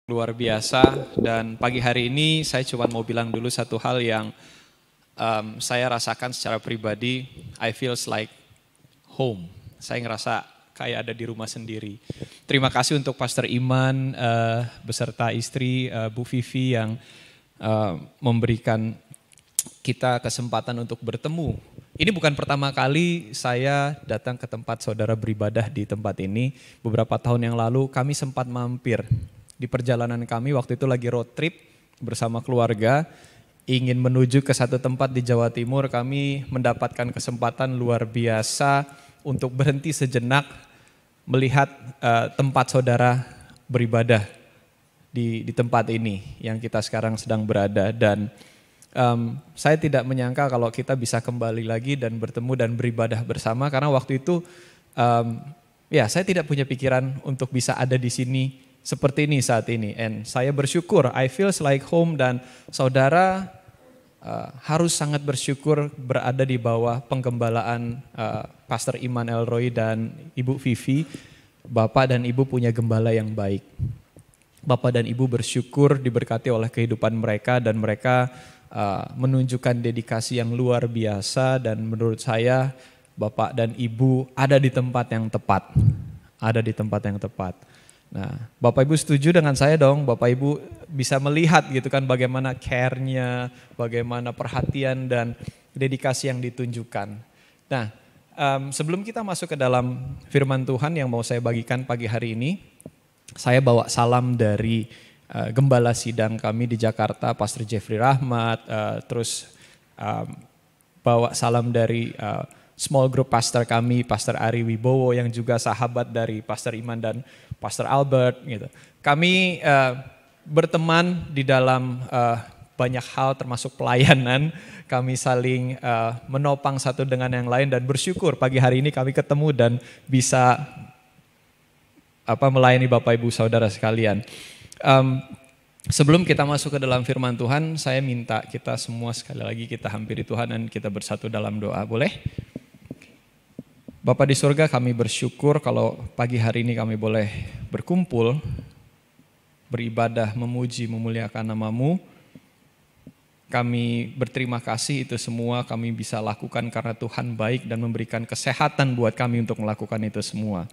Luar biasa, dan pagi hari ini saya cuma mau bilang dulu satu hal yang saya rasakan secara pribadi. I feels like home. Saya ngerasa kayak ada di rumah sendiri. Terima kasih untuk Pastor Iman beserta istri Bu Vivi yang memberikan kita kesempatan untuk bertemu. Ini bukan pertama kali saya datang ke tempat saudara beribadah di tempat ini. Beberapa tahun yang lalu kami sempat mampir. Di perjalanan kami waktu itu lagi road trip bersama keluarga, ingin menuju ke satu tempat di Jawa Timur. Kami mendapatkan kesempatan luar biasa untuk berhenti sejenak melihat tempat saudara beribadah di tempat ini yang kita sekarang sedang berada. Dan saya tidak menyangka kalau kita bisa kembali lagi dan bertemu dan beribadah bersama, karena waktu itu saya tidak punya pikiran untuk bisa ada di sini seperti ini saat ini. And saya bersyukur, I feels like home, dan saudara harus sangat bersyukur berada di bawah penggembalaan Pastor Iman Elroy dan Ibu Vivi. Bapak dan Ibu punya gembala yang baik. Bapak dan Ibu bersyukur diberkati oleh kehidupan mereka, dan mereka menunjukkan dedikasi yang luar biasa. Dan menurut saya Bapak dan Ibu ada di tempat yang tepat. Ada di tempat yang tepat. Nah, Bapak Ibu setuju dengan saya dong, Bapak Ibu bisa melihat gitu kan bagaimana care-nya, bagaimana perhatian dan dedikasi yang ditunjukkan. Nah, sebelum kita masuk ke dalam firman Tuhan yang mau saya bagikan pagi hari ini, saya bawa salam dari gembala sidang kami di Jakarta, Pastor Jeffrey Rahmat, terus bawa salam dari small group pastor kami, Pastor Ari Wibowo, yang juga sahabat dari Pastor Iman dan Pastor Albert gitu. Kami berteman di dalam banyak hal termasuk pelayanan. Kami saling menopang satu dengan yang lain, dan bersyukur pagi hari ini kami ketemu dan bisa melayani Bapak Ibu Saudara sekalian. Sebelum kita masuk ke dalam firman Tuhan, saya minta kita semua sekali lagi kita hampiri Tuhan dan kita bersatu dalam doa, boleh? Bapa di surga, kami bersyukur kalau pagi hari ini kami boleh berkumpul, beribadah, memuji, memuliakan nama-Mu. Kami berterima kasih itu semua kami bisa lakukan karena Tuhan baik dan memberikan kesehatan buat kami untuk melakukan itu semua.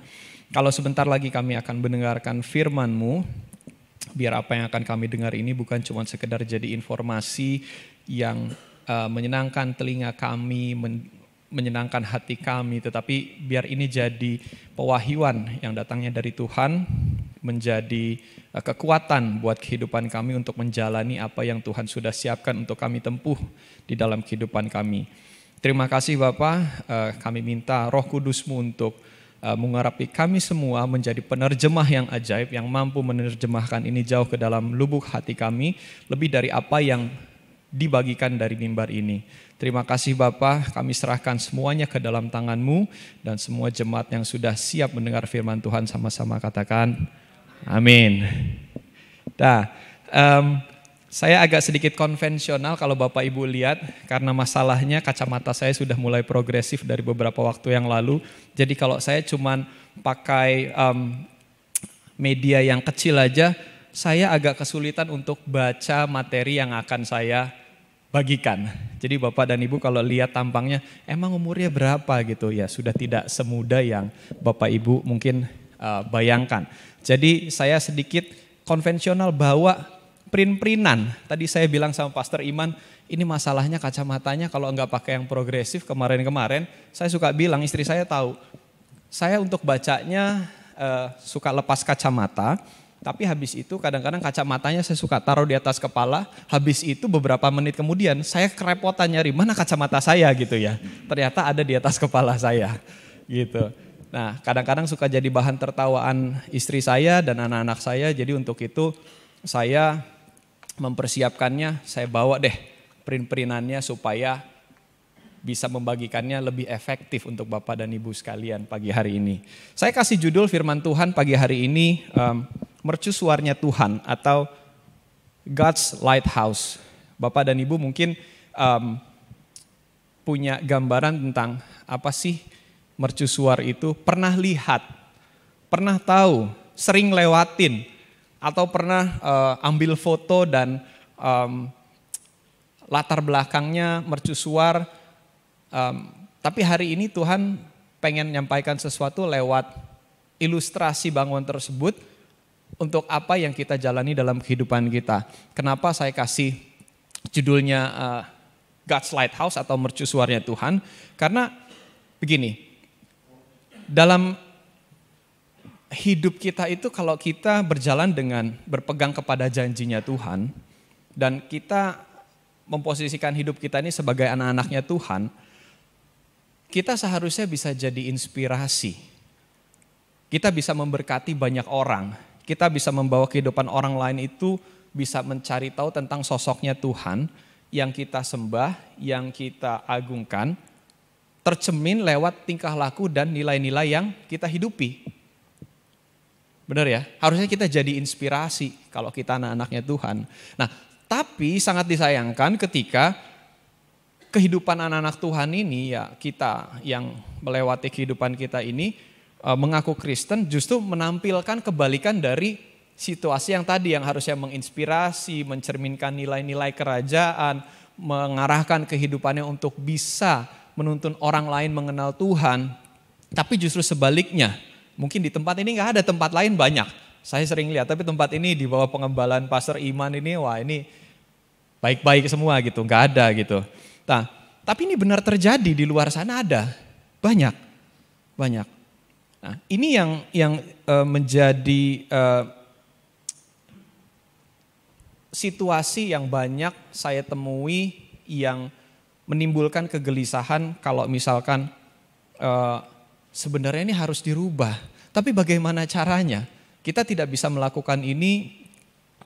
Kalau sebentar lagi kami akan mendengarkan firman-Mu, biar apa yang akan kami dengar ini bukan cuma sekedar jadi informasi yang menyenangkan telinga kami, menyenangkan hati kami, tetapi biar ini jadi pewahyuan yang datangnya dari Tuhan, menjadi kekuatan buat kehidupan kami untuk menjalani apa yang Tuhan sudah siapkan untuk kami tempuh di dalam kehidupan kami. Terima kasih Bapa, kami minta Roh Kudus-Mu untuk mengurapi kami semua menjadi penerjemah yang ajaib, yang mampu menerjemahkan ini jauh ke dalam lubuk hati kami, lebih dari apa yang dibagikan dari mimbar ini. Terima kasih Bapa, kami serahkan semuanya ke dalam tangan-Mu, dan semua jemaat yang sudah siap mendengar firman Tuhan sama-sama katakan amin. Nah, saya agak sedikit konvensional kalau Bapak Ibu lihat, karena masalahnya kacamata saya sudah mulai progresif dari beberapa waktu yang lalu. Jadi kalau saya cuman pakai media yang kecil aja, saya agak kesulitan untuk baca materi yang akan saya bagikan. Jadi Bapak dan Ibu kalau lihat tampangnya, emang umurnya berapa gitu ya, sudah tidak semuda yang Bapak Ibu mungkin bayangkan. Jadi saya sedikit konvensional bawa print-printan. Tadi saya bilang sama Pastor Iman, ini masalahnya kacamatanya kalau nggak pakai yang progresif kemarin-kemarin, saya suka bilang, istri saya tahu, saya untuk bacanya suka lepas kacamata. Tapi habis itu kadang-kadang kacamatanya saya suka taruh di atas kepala, habis itu beberapa menit kemudian saya kerepotan nyari mana kacamata saya gitu ya. Ternyata ada di atas kepala saya gitu. Nah, kadang-kadang suka jadi bahan tertawaan istri saya dan anak-anak saya, jadi untuk itu saya mempersiapkannya, saya bawa deh print-printannya supaya bisa membagikannya lebih efektif untuk Bapak dan Ibu sekalian pagi hari ini. Saya kasih judul firman Tuhan pagi hari ini, Mercusuarnya Tuhan atau God's Lighthouse. Bapak dan Ibu mungkin punya gambaran tentang apa sih mercusuar itu, pernah lihat, pernah tahu, sering lewatin, Atau pernah ambil foto dan latar belakangnya mercusuar. Tapi hari ini Tuhan pengen menyampaikan sesuatu lewat ilustrasi bangunan tersebut untuk apa yang kita jalani dalam kehidupan kita. Kenapa saya kasih judulnya God's Lighthouse atau mercusuarnya Tuhan? Karena begini, dalam hidup kita itu kalau kita berjalan dengan berpegang kepada janjinya Tuhan dan kita memposisikan hidup kita ini sebagai anak-anaknya Tuhan, kita seharusnya bisa jadi inspirasi. Kita bisa memberkati banyak orang. Kita bisa membawa kehidupan orang lain itu bisa mencari tahu tentang sosoknya Tuhan yang kita sembah, yang kita agungkan, tercermin lewat tingkah laku dan nilai-nilai yang kita hidupi. Benar ya? Harusnya kita jadi inspirasi kalau kita anak-anaknya Tuhan. Nah, tapi sangat disayangkan ketika kehidupan anak-anak Tuhan ini, ya kita yang melewati kehidupan kita ini, mengaku Kristen justru menampilkan kebalikan dari situasi yang tadi yang harusnya menginspirasi, mencerminkan nilai-nilai kerajaan, mengarahkan kehidupannya untuk bisa menuntun orang lain mengenal Tuhan. Tapi justru sebaliknya, mungkin di tempat ini gak ada, tempat lain banyak. Saya sering lihat, tapi tempat ini di bawah pengembalaan Pastor Iman ini, wah ini baik-baik semua gitu, gak ada gitu. Nah, tapi ini benar terjadi di luar sana ada, banyak. Nah, ini yang menjadi situasi yang banyak saya temui yang menimbulkan kegelisahan kalau misalkan sebenarnya ini harus dirubah. Tapi bagaimana caranya? Kita tidak bisa melakukan ini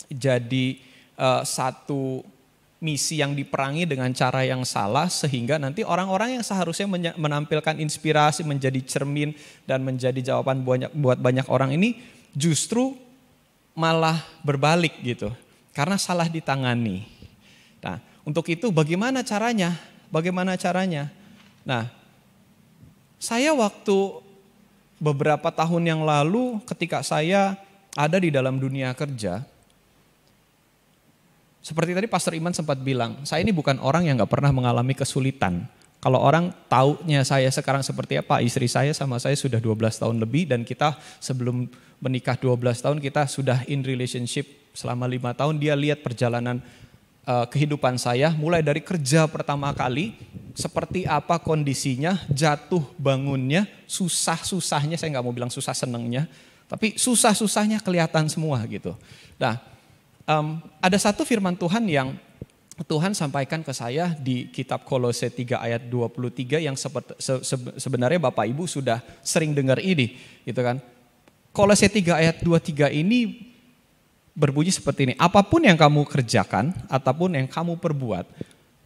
jadi satu misi yang diperangi dengan cara yang salah sehingga nanti orang-orang yang seharusnya menampilkan inspirasi, menjadi cermin dan menjadi jawaban buat banyak orang ini justru malah berbalik gitu. Karena salah ditangani. Nah, untuk itu bagaimana caranya? Nah, saya waktu beberapa tahun yang lalu ketika saya ada di dalam dunia kerja, seperti tadi Pastor Iman sempat bilang, saya ini bukan orang yang gak pernah mengalami kesulitan. Kalau orang taunya saya sekarang seperti apa, istri saya sama saya sudah 12 tahun lebih dan kita sebelum menikah 12 tahun kita sudah in relationship selama 5 tahun. Dia lihat perjalanan kehidupan saya mulai dari kerja pertama kali, seperti apa kondisinya, jatuh bangunnya, susah-susahnya, saya gak mau bilang susah senengnya, tapi susah-susahnya kelihatan semua gitu. Nah, ada satu firman Tuhan yang Tuhan sampaikan ke saya di kitab Kolose 3 ayat 23 yang sebenarnya Bapak Ibu sudah sering dengar ini, gitu kan. Kolose 3 ayat 23 ini berbunyi seperti ini, apapun yang kamu kerjakan ataupun yang kamu perbuat,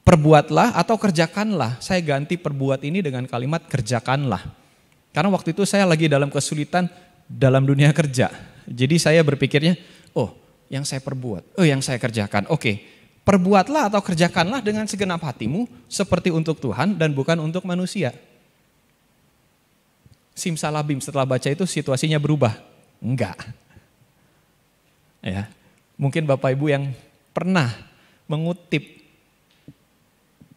perbuatlah atau kerjakanlah. Saya ganti perbuat ini dengan kalimat kerjakanlah. Karena waktu itu saya lagi dalam kesulitan dalam dunia kerja. Jadi saya berpikirnya, yang saya perbuat, yang saya kerjakan. Oke, perbuatlah atau kerjakanlah dengan segenap hatimu seperti untuk Tuhan dan bukan untuk manusia. Simsalabim, setelah baca itu situasinya berubah. Enggak. Ya, mungkin Bapak Ibu yang pernah mengutip,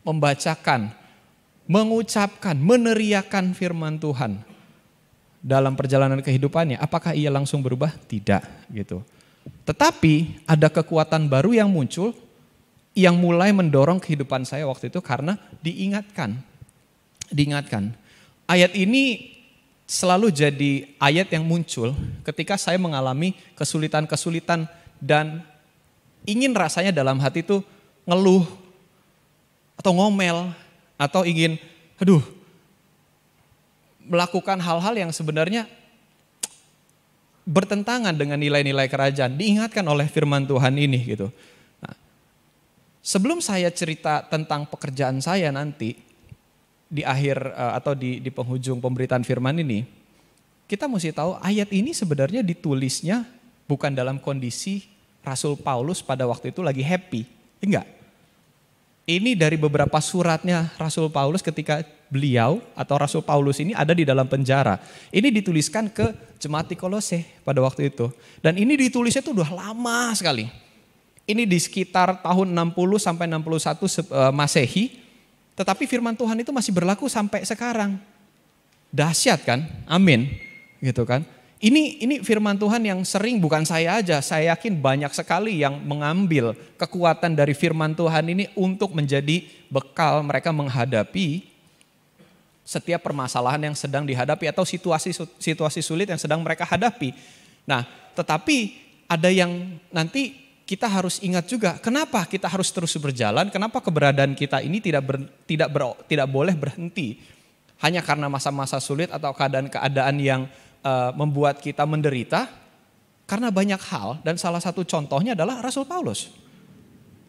membacakan, mengucapkan, meneriakan firman Tuhan dalam perjalanan kehidupannya, apakah ia langsung berubah? Tidak, gitu. Tetapi ada kekuatan baru yang muncul yang mulai mendorong kehidupan saya waktu itu karena diingatkan. Ayat ini selalu jadi ayat yang muncul ketika saya mengalami kesulitan-kesulitan dan ingin rasanya dalam hati itu ngeluh atau ngomel atau ingin melakukan hal-hal yang sebenarnya bertentangan dengan nilai-nilai kerajaan, diingatkan oleh firman Tuhan ini gitu. Nah, sebelum saya cerita tentang pekerjaan saya nanti di akhir atau di penghujung pemberitaan firman ini, kita mesti tahu ayat ini sebenarnya ditulisnya bukan dalam kondisi Rasul Paulus pada waktu itu lagi happy, enggak. Ini dari beberapa suratnya Rasul Paulus ketika beliau atau Rasul Paulus ini ada di dalam penjara. Ini dituliskan ke jemaat di Kolose pada waktu itu. Dan ini ditulisnya itu udah lama sekali. Ini di sekitar tahun 60 sampai 61 Masehi. Tetapi firman Tuhan itu masih berlaku sampai sekarang. Dahsyat kan? Amin. Gitu kan? Ini firman Tuhan yang sering, bukan saya aja, saya yakin banyak sekali yang mengambil kekuatan dari firman Tuhan ini untuk menjadi bekal mereka menghadapi setiap permasalahan yang sedang dihadapi atau situasi sulit yang sedang mereka hadapi. Nah, tetapi ada yang nanti kita harus ingat juga, kenapa kita harus terus berjalan, kenapa keberadaan kita ini tidak boleh berhenti. Hanya karena masa-masa sulit atau keadaan-keadaan yang membuat kita menderita, karena banyak hal, dan salah satu contohnya adalah Rasul Paulus.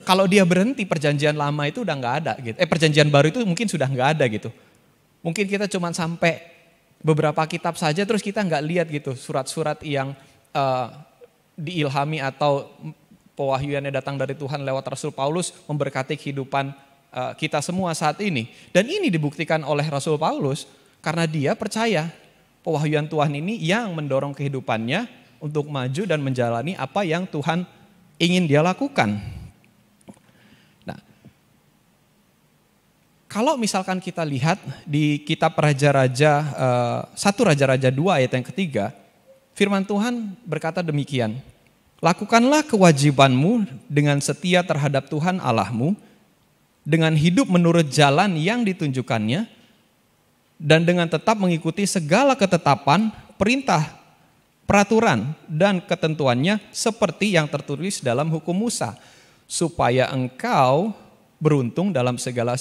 Kalau dia berhenti, perjanjian lama itu udah nggak ada gitu. Perjanjian baru itu mungkin sudah nggak ada gitu. Mungkin kita cuma sampai beberapa kitab saja, terus kita nggak lihat gitu surat-surat yang diilhami atau pewahyuannya datang dari Tuhan lewat Rasul Paulus memberkati kehidupan kita semua saat ini. Dan ini dibuktikan oleh Rasul Paulus karena dia percaya pewahyuan Tuhan ini yang mendorong kehidupannya untuk maju dan menjalani apa yang Tuhan ingin dia lakukan. Nah, kalau misalkan kita lihat di kitab Raja-Raja 1 Raja-Raja 2 ayat yang ketiga, firman Tuhan berkata demikian. Lakukanlah kewajibanmu dengan setia terhadap Tuhan Allahmu, dengan hidup menurut jalan yang ditunjukkannya, dan dengan tetap mengikuti segala ketetapan, perintah, peraturan, dan ketentuannya seperti yang tertulis dalam hukum Musa, supaya engkau beruntung dalam segala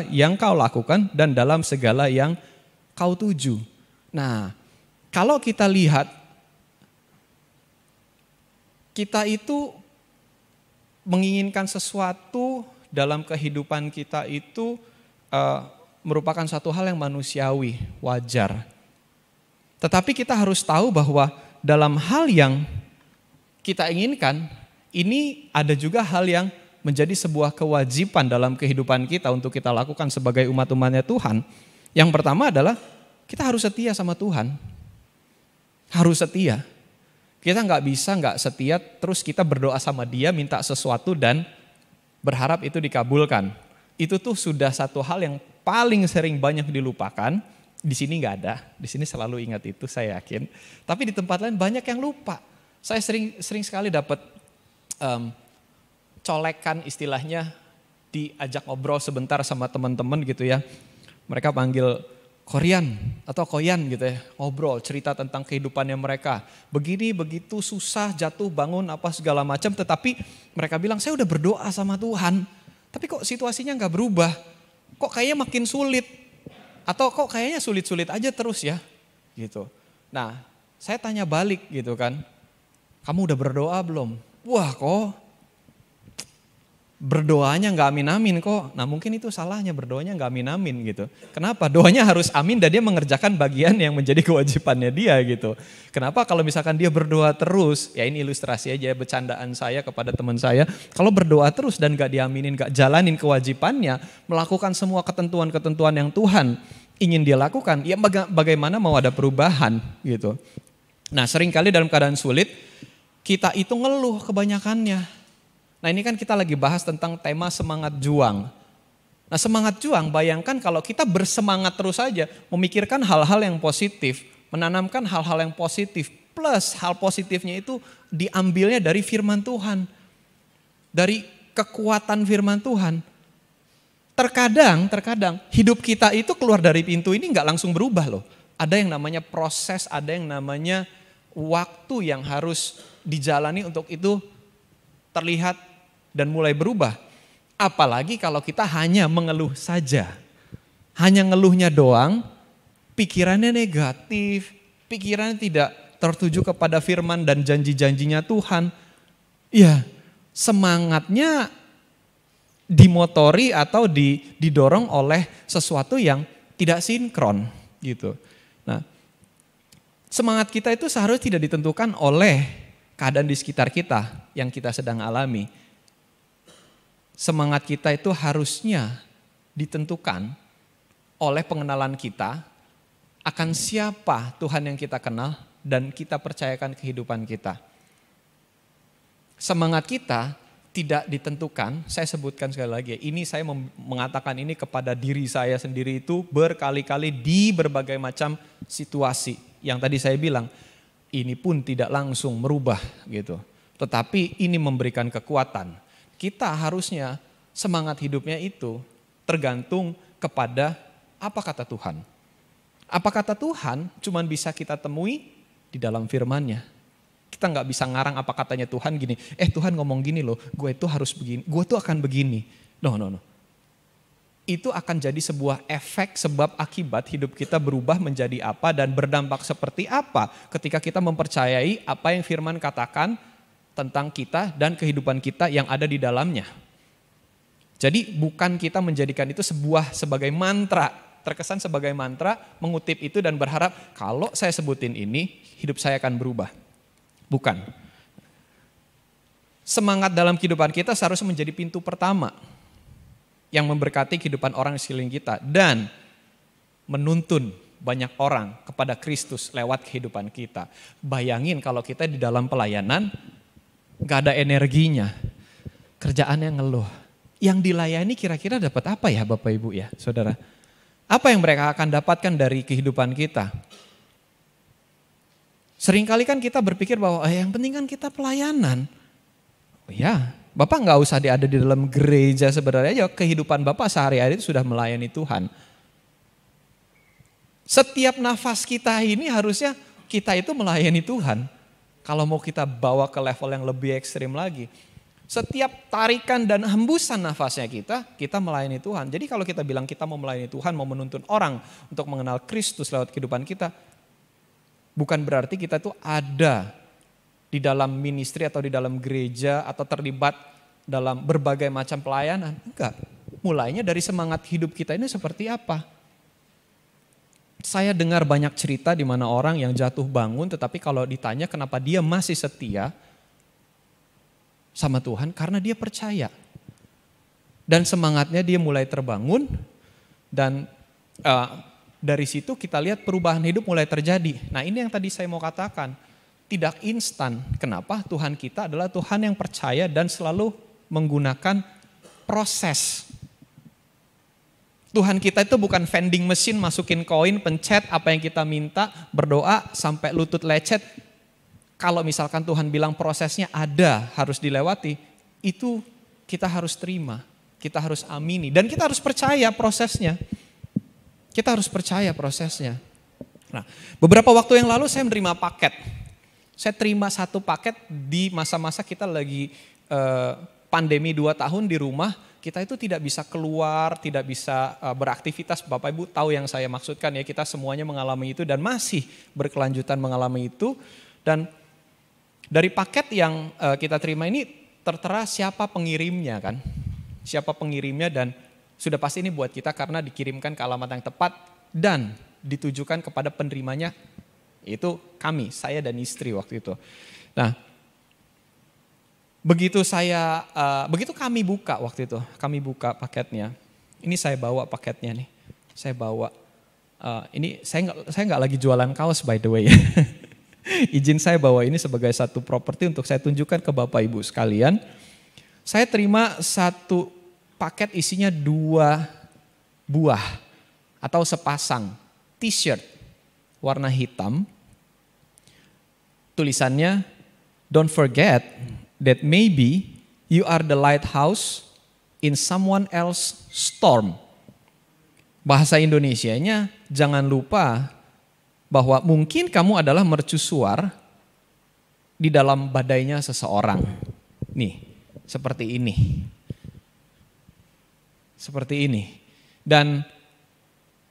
yang kau lakukan dan dalam segala yang kau tuju. Nah, kalau kita lihat, kita itu menginginkan sesuatu dalam kehidupan kita itu merupakan satu hal yang manusiawi, wajar. Tetapi kita harus tahu bahwa dalam hal yang kita inginkan, ini ada juga hal yang menjadi sebuah kewajiban dalam kehidupan kita untuk kita lakukan sebagai umat-umatnya Tuhan. Yang pertama adalah kita harus setia sama Tuhan. Harus setia. Kita nggak setia terus kita berdoa sama dia minta sesuatu dan berharap itu dikabulkan. Itu tuh sudah satu hal yang paling sering banyak dilupakan. Di sini nggak ada, di sini selalu ingat itu saya yakin. Tapi di tempat lain banyak yang lupa. Saya sering sekali dapat colekan istilahnya, diajak ngobrol sebentar sama teman-teman gitu ya. Mereka panggil Korean atau Koyan gitu ya, ngobrol cerita tentang kehidupannya mereka. Begini, begitu, susah, jatuh, bangun, apa segala macam. Tetapi mereka bilang saya udah berdoa sama Tuhan. Tapi kok situasinya nggak berubah? Kok kayaknya makin sulit? Atau kok kayaknya sulit-sulit aja terus ya? Gitu. Nah, saya tanya balik gitu kan. Kamu udah berdoa belum? Wah kok berdoanya nggak amin-amin kok. Nah mungkin itu salahnya, berdoanya nggak amin-amin gitu. Kenapa? Doanya harus amin dan dia mengerjakan bagian yang menjadi kewajibannya dia gitu. Kenapa? Kalau misalkan dia berdoa terus, ya ini ilustrasi aja bercandaan saya kepada teman saya. Kalau berdoa terus dan nggak diaminin, nggak jalanin kewajibannya, melakukan semua ketentuan-ketentuan yang Tuhan ingin dia lakukan, ya bagaimana mau ada perubahan gitu. Nah seringkali dalam keadaan sulit, kita itu ngeluh kebanyakannya. Nah ini kan kita lagi bahas tentang tema semangat juang. Nah semangat juang, bayangkan kalau kita bersemangat terus saja, memikirkan hal-hal yang positif, menanamkan hal-hal yang positif, plus hal positifnya itu diambilnya dari firman Tuhan. Dari kekuatan firman Tuhan. Terkadang hidup kita itu keluar dari pintu ini gak langsung berubah loh. Ada yang namanya proses, ada yang namanya waktu yang harus dijalani untuk itu terlihat dan mulai berubah. Apalagi kalau kita hanya mengeluh saja. Hanya ngeluhnya doang, pikirannya negatif, pikirannya tidak tertuju kepada firman dan janji-janjinya Tuhan. Ya, semangatnya dimotori atau didorong oleh sesuatu yang tidak sinkron gitu. Nah, semangat kita itu seharusnya tidak ditentukan oleh keadaan di sekitar kita yang kita sedang alami. Semangat kita itu harusnya ditentukan oleh pengenalan kita akan siapa Tuhan yang kita kenal dan kita percayakan kehidupan kita. Semangat kita tidak ditentukan, saya sebutkan sekali lagi, ini saya mengatakan ini kepada diri saya sendiri itu berkali-kali di berbagai macam situasi. Yang tadi saya bilang, ini pun tidak langsung merubah gitu. Tetapi ini memberikan kekuatan. Kita harusnya semangat hidupnya itu tergantung kepada apa kata Tuhan. Apa kata Tuhan cuman bisa kita temui di dalam firman-Nya. Kita nggak bisa ngarang apa katanya Tuhan gini, Tuhan ngomong gini loh, gue itu harus begini, gue tuh akan begini. No. Itu akan jadi sebuah efek sebab akibat hidup kita berubah menjadi apa dan berdampak seperti apa ketika kita mempercayai apa yang firman katakan tentang kita dan kehidupan kita yang ada di dalamnya. Jadi bukan kita menjadikan itu sebagai mantra, terkesan sebagai mantra, mengutip itu dan berharap kalau saya sebutin ini, hidup saya akan berubah. Bukan. Semangat dalam kehidupan kita seharusnya menjadi pintu pertama yang memberkati kehidupan orang di sekeliling kita dan menuntun banyak orang kepada Kristus lewat kehidupan kita. Bayangin kalau kita di dalam pelayanan gak ada energinya, kerjaannya ngeluh. Yang dilayani kira-kira dapat apa ya Bapak Ibu ya Saudara? Apa yang mereka akan dapatkan dari kehidupan kita? Seringkali kan kita berpikir bahwa yang penting kan kita pelayanan. Ya, Bapak nggak usah ada di dalam gereja sebenarnya aja kehidupan Bapak sehari-hari itu sudah melayani Tuhan. Setiap nafas kita ini harusnya kita itu melayani Tuhan. Kalau mau kita bawa ke level yang lebih ekstrim lagi. Setiap tarikan dan hembusan nafasnya kita melayani Tuhan. Jadi kalau kita bilang kita mau melayani Tuhan, mau menuntun orang untuk mengenal Kristus lewat kehidupan kita, bukan berarti kita tuh ada di dalam ministry atau di dalam gereja atau terlibat dalam berbagai macam pelayanan. Enggak. Mulainya dari semangat hidup kita ini seperti apa. Saya dengar banyak cerita di mana orang yang jatuh bangun tetapi kalau ditanya kenapa dia masih setia sama Tuhan, karena dia percaya. Dan semangatnya dia mulai terbangun dan dari situ kita lihat perubahan hidup mulai terjadi. Nah ini yang tadi saya mau katakan, tidak instan. Kenapa? Tuhan kita adalah Tuhan yang percaya dan selalu menggunakan proses. Tuhan kita itu bukan vending machine, masukin koin, pencet apa yang kita minta, berdoa sampai lutut lecet. Kalau misalkan Tuhan bilang prosesnya ada, harus dilewati, itu kita harus terima, kita harus amini, dan kita harus percaya prosesnya. Kita harus percaya prosesnya. Nah, beberapa waktu yang lalu saya menerima paket. Saya terima satu paket di masa-masa kita lagi pandemi 2 tahun di rumah, kita itu tidak bisa keluar, tidak bisa beraktivitas. Bapak Ibu tahu yang saya maksudkan ya, kita semuanya mengalami itu dan masih berkelanjutan mengalami itu. Dan dari paket yang kita terima ini tertera siapa pengirimnya kan. Siapa pengirimnya dan sudah pasti ini buat kita karena dikirimkan ke alamat yang tepat dan ditujukan kepada penerimanya. Itu kami, saya dan istri waktu itu. Nah, begitu kami buka waktu itu, kami buka paketnya. Ini saya bawa paketnya nih, saya bawa. Ini saya nggak lagi jualan kaos by the way. Izin saya bawa ini sebagai satu properti untuk saya tunjukkan ke Bapak Ibu sekalian. Saya terima satu paket isinya 2 buah atau sepasang t-shirt warna hitam. Tulisannya, don't forget that maybe you are the lighthouse in someone else's storm. Bahasa Indonesianya, jangan lupa bahwa mungkin kamu adalah mercusuar di dalam badainya seseorang. Nih, seperti ini. Seperti ini. Dan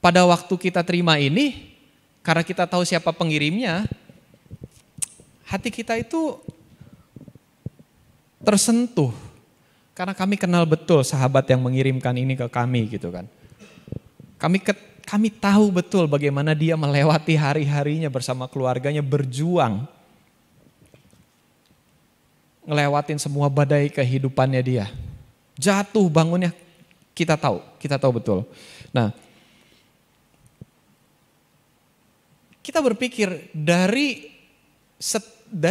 pada waktu kita terima ini, karena kita tahu siapa pengirimnya, hati kita itu tersentuh. Karena kami kenal betul sahabat yang mengirimkan ini ke kami gitu kan. Kami tahu betul bagaimana dia melewati hari-harinya bersama keluarganya berjuang. Ngelewatin semua badai kehidupannya dia. Jatuh bangunnya kita tahu betul. Nah, kita berpikir dari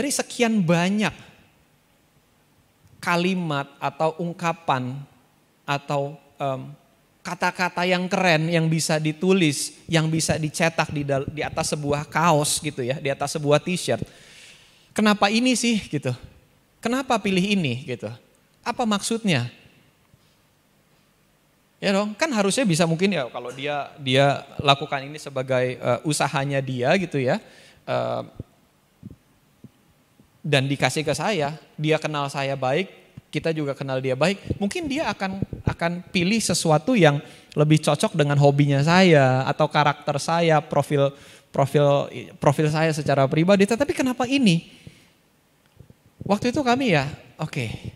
sekian banyak kalimat atau ungkapan atau kata-kata yang keren yang bisa ditulis, yang bisa dicetak di atas sebuah kaos gitu ya, di atas sebuah t-shirt. Kenapa ini sih gitu? Kenapa pilih ini gitu? Apa maksudnya? Ya dong, kan harusnya bisa mungkin ya kalau dia lakukan ini sebagai usahanya dia gitu ya. Dan dikasih ke saya, dia kenal saya baik, kita juga kenal dia baik. Mungkin dia akan pilih sesuatu yang lebih cocok dengan hobinya saya atau karakter saya, profil saya secara pribadi. Tetapi kenapa ini? Waktu itu kami ya,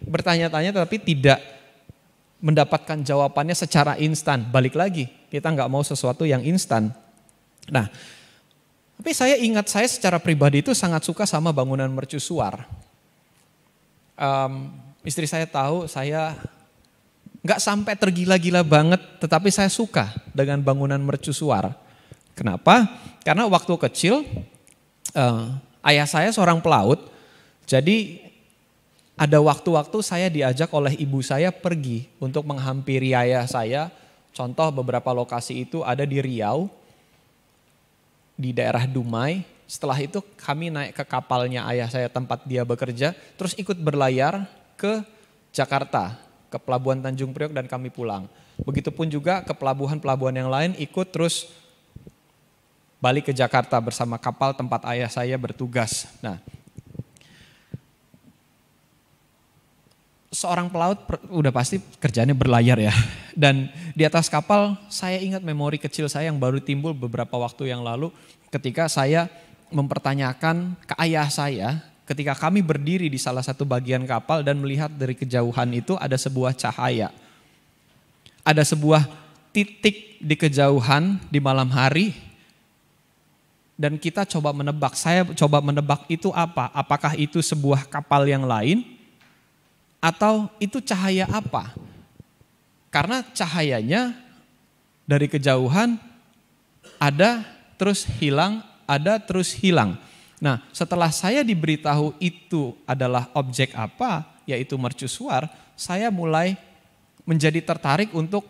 bertanya-tanya tetapi tidak mendapatkan jawabannya secara instan. Balik lagi, kita nggak mau sesuatu yang instan. Nah, tapi saya ingat saya secara pribadi itu sangat suka sama bangunan mercusuar. Istri saya tahu saya nggak sampai tergila-gila banget, tetapi saya suka dengan bangunan mercusuar. Kenapa? Karena waktu kecil ayah saya seorang pelaut, jadi ada waktu-waktu saya diajak oleh ibu saya pergi untuk menghampiri ayah saya. Contoh beberapa lokasi itu ada di Riau, di daerah Dumai. Setelah itu kami naik ke kapalnya ayah saya tempat dia bekerja, terus ikut berlayar ke Jakarta, ke Pelabuhan Tanjung Priok dan kami pulang. Begitupun juga ke pelabuhan-pelabuhan yang lain ikut terus balik ke Jakarta bersama kapal tempat ayah saya bertugas. Nah, seorang pelaut udah pasti kerjanya berlayar ya. Dan di atas kapal saya ingat memori kecil saya yang baru timbul beberapa waktu yang lalu ketika saya mempertanyakan ke ayah saya ketika kami berdiri di salah satu bagian kapal dan melihat dari kejauhan itu ada sebuah cahaya. Ada sebuah titik di kejauhan di malam hari dan kita coba menebak, saya coba menebak itu apa? Apakah itu sebuah kapal yang lain? Atau itu cahaya apa? Karena cahayanya dari kejauhan ada terus hilang, ada terus hilang. Nah, setelah saya diberitahu itu adalah objek apa, yaitu mercusuar, saya mulai menjadi tertarik untuk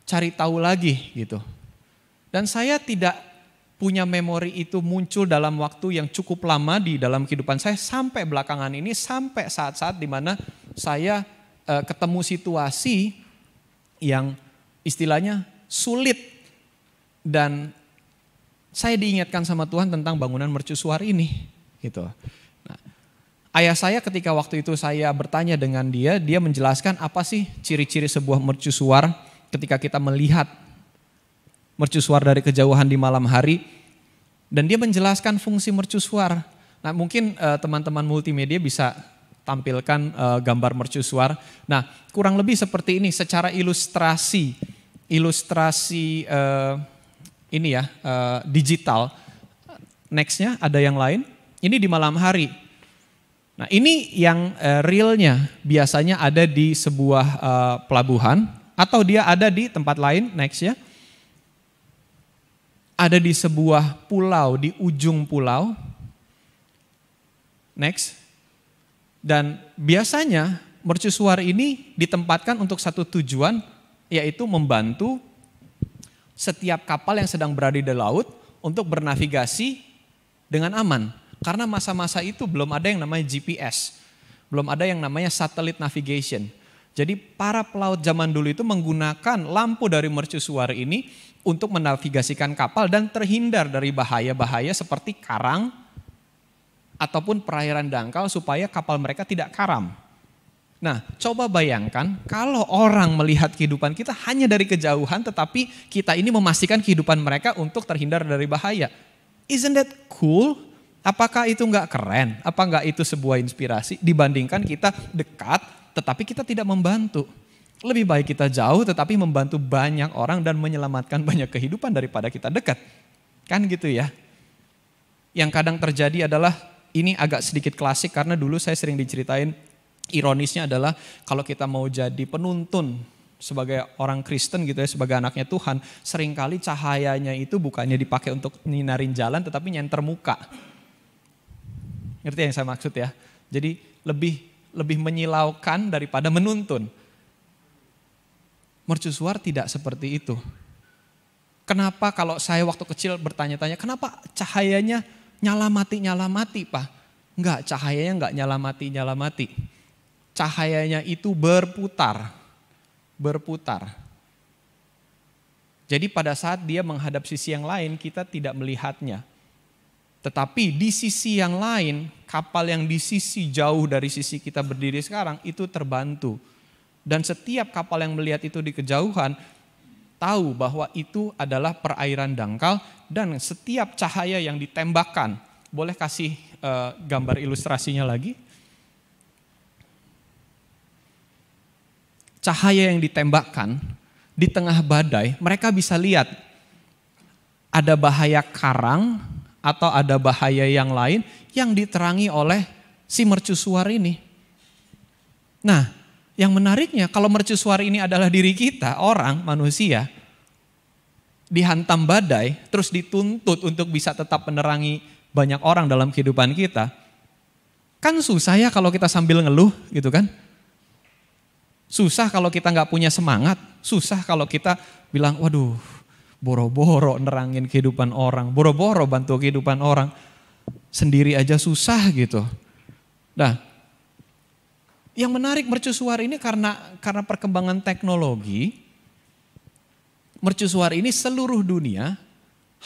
cari tahu lagi gitu. Dan saya tidak punya memori itu muncul dalam waktu yang cukup lama di dalam kehidupan saya sampai belakangan ini, sampai saat-saat di mana saya ketemu situasi yang istilahnya sulit dan saya diingatkan sama Tuhan tentang bangunan mercusuar ini gitu. Nah, ayah saya ketika waktu itu saya bertanya dengan dia menjelaskan apa sih ciri-ciri sebuah mercusuar ketika kita melihat mercusuar dari kejauhan di malam hari dan dia menjelaskan fungsi mercusuar. Nah, mungkin teman-teman multimedia bisa tampilkan gambar mercusuar. Nah, kurang lebih seperti ini secara ilustrasi ini ya digital. Nextnya ada yang lain. Ini di malam hari. Nah, ini yang realnya biasanya ada di sebuah pelabuhan atau dia ada di tempat lain. Next ya. Ada di sebuah pulau, di ujung pulau. Next. Dan biasanya mercusuar ini ditempatkan untuk satu tujuan, yaitu membantu setiap kapal yang sedang berada di laut untuk bernavigasi dengan aman. Karena masa-masa itu belum ada yang namanya GPS, belum ada yang namanya satellite navigation. Jadi para pelaut zaman dulu itu menggunakan lampu dari mercusuar ini untuk menavigasikan kapal dan terhindar dari bahaya-bahaya seperti karang, ataupun perairan dangkal supaya kapal mereka tidak karam. Nah, coba bayangkan kalau orang melihat kehidupan kita hanya dari kejauhan tetapi kita ini memastikan kehidupan mereka untuk terhindar dari bahaya. Isn't that cool? Apakah itu enggak keren? Apa enggak itu sebuah inspirasi dibandingkan kita dekat tetapi kita tidak membantu? Lebih baik kita jauh tetapi membantu banyak orang dan menyelamatkan banyak kehidupan daripada kita dekat. Kan gitu ya? Yang kadang terjadi adalah ini agak sedikit klasik karena dulu saya sering diceritain ironisnya adalah kalau kita mau jadi penuntun sebagai orang Kristen gitu ya, sebagai anaknya Tuhan, seringkali cahayanya itu bukannya dipakai untuk nyinarin jalan, tetapi nyenter muka. Ngerti yang saya maksud ya? Jadi lebih menyilaukan daripada menuntun. Mercusuar tidak seperti itu. Kenapa kalau saya waktu kecil bertanya-tanya, kenapa cahayanya nyala mati Pak? Enggak, cahayanya enggak nyala mati. Cahayanya itu berputar. Jadi pada saat dia menghadap sisi yang lain, kita tidak melihatnya. Tetapi di sisi yang lain, kapal yang di sisi jauh dari sisi kita berdiri sekarang, itu terbantu. Dan setiap kapal yang melihat itu di kejauhan, tahu bahwa itu adalah perairan dangkal, dan setiap cahaya yang ditembakkan, boleh kasih gambar ilustrasinya lagi? Cahaya yang ditembakkan di tengah badai, mereka bisa lihat ada bahaya karang atau ada bahaya yang lain yang diterangi oleh si mercusuar ini. Nah, yang menariknya kalau mercusuar ini adalah diri kita, orang, manusia, dihantam badai, terus dituntut untuk bisa tetap menerangi banyak orang dalam kehidupan kita. Kan susah ya kalau kita sambil ngeluh gitu kan. Susah kalau kita gak punya semangat, susah kalau kita bilang, waduh boro-boro nerangin kehidupan orang, boro-boro bantu kehidupan orang, sendiri aja susah gitu. Nah, yang menarik mercusuar ini karena perkembangan teknologi, mercusuar ini seluruh dunia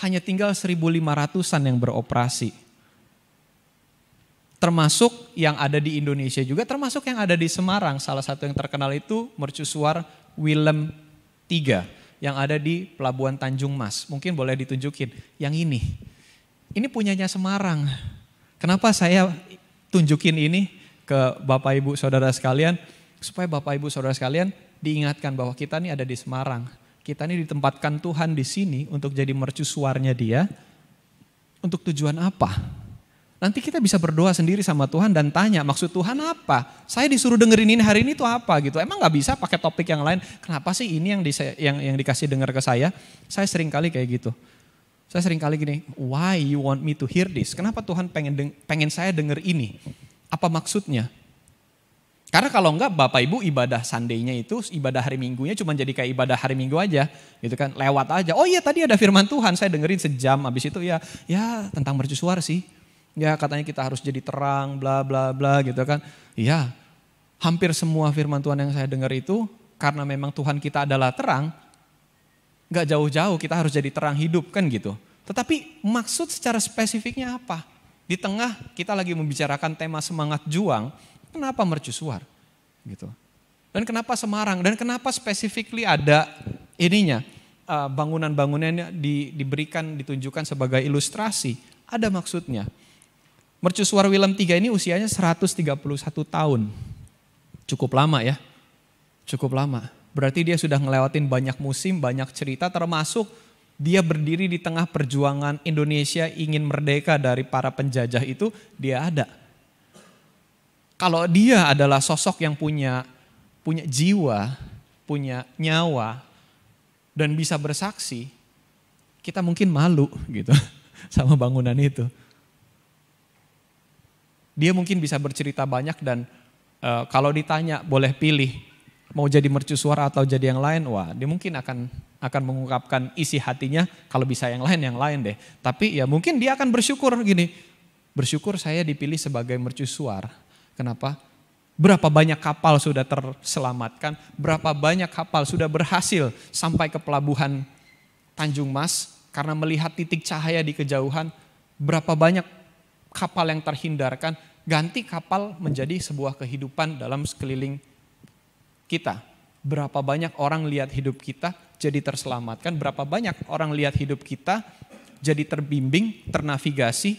hanya tinggal 1.500-an yang beroperasi. Termasuk yang ada di Indonesia juga, termasuk yang ada di Semarang. Salah satu yang terkenal itu mercusuar Willem 3 yang ada di Pelabuhan Tanjung Mas. Mungkin boleh ditunjukin yang ini. Ini punyanya Semarang. Kenapa saya tunjukin ini ke Bapak Ibu Saudara sekalian, supaya Bapak Ibu Saudara sekalian diingatkan bahwa kita ini ada di Semarang. Kita ini ditempatkan Tuhan di sini untuk jadi mercusuarnya Dia. Untuk tujuan apa? Nanti kita bisa berdoa sendiri sama Tuhan dan tanya, maksud Tuhan apa? Saya disuruh dengerin ini hari ini tuh apa gitu. Emang gak bisa pakai topik yang lain? Kenapa sih ini yang dikasih dengar ke saya? Saya sering kali kayak gitu. Saya sering kali gini, why you want me to hear this? Kenapa Tuhan pengen saya denger ini? Apa maksudnya? Karena kalau enggak Bapak Ibu ibadah Sunday-nya itu, ibadah hari Minggunya cuma jadi kayak ibadah hari Minggu aja. Gitu kan, lewat aja. Oh iya tadi ada firman Tuhan, saya dengerin sejam. Habis itu ya tentang mercusuar sih. Ya katanya kita harus jadi terang, bla bla bla gitu kan. Iya, hampir semua firman Tuhan yang saya dengar itu, karena memang Tuhan kita adalah terang, gak jauh-jauh kita harus jadi terang hidup kan gitu. Tetapi maksud secara spesifiknya apa? Di tengah kita lagi membicarakan tema semangat juang, kenapa mercusuar? Gitu. Dan kenapa Semarang? Dan kenapa specifically ada ininya? Bangunan-bangunannya diberikan, ditunjukkan sebagai ilustrasi. Ada maksudnya. Mercusuar Willem 3 ini usianya 131 tahun. Cukup lama ya. Cukup lama. Berarti dia sudah ngelewatin banyak musim, banyak cerita, termasuk dia berdiri di tengah perjuangan Indonesia ingin merdeka dari para penjajah itu, dia ada. Kalau dia adalah sosok yang punya jiwa, punya nyawa, dan bisa bersaksi, kita mungkin malu gitu sama bangunan itu. Dia mungkin bisa bercerita banyak dan kalau ditanya boleh pilih mau jadi mercusuar atau jadi yang lain, wah dia mungkin akan mengungkapkan isi hatinya, kalau bisa yang lain deh. Tapi ya mungkin dia akan bersyukur gini, bersyukur saya dipilih sebagai mercusuar. Kenapa? Berapa banyak kapal sudah terselamatkan, berapa banyak kapal sudah berhasil sampai ke pelabuhan Tanjung Mas karena melihat titik cahaya di kejauhan, berapa banyak kapal yang terhindarkan, ganti kapal menjadi sebuah kehidupan dalam sekeliling kita. Berapa banyak orang lihat hidup kita jadi terselamatkan, berapa banyak orang lihat hidup kita jadi terbimbing, ternavigasi.